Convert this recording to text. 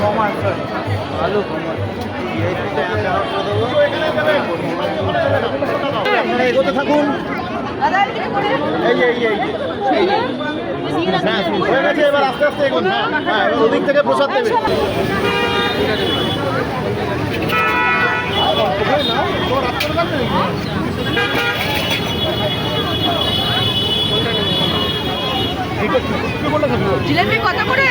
কম আছে ভালো কম আপনারা এগোতে থাকুন। এই যে হয়ে গেছে, এবার আস্তে আস্তে এগোন। হ্যাঁ, এবার ওদিক থেকে প্রসাদ দেবে। জিলেপি কত করে?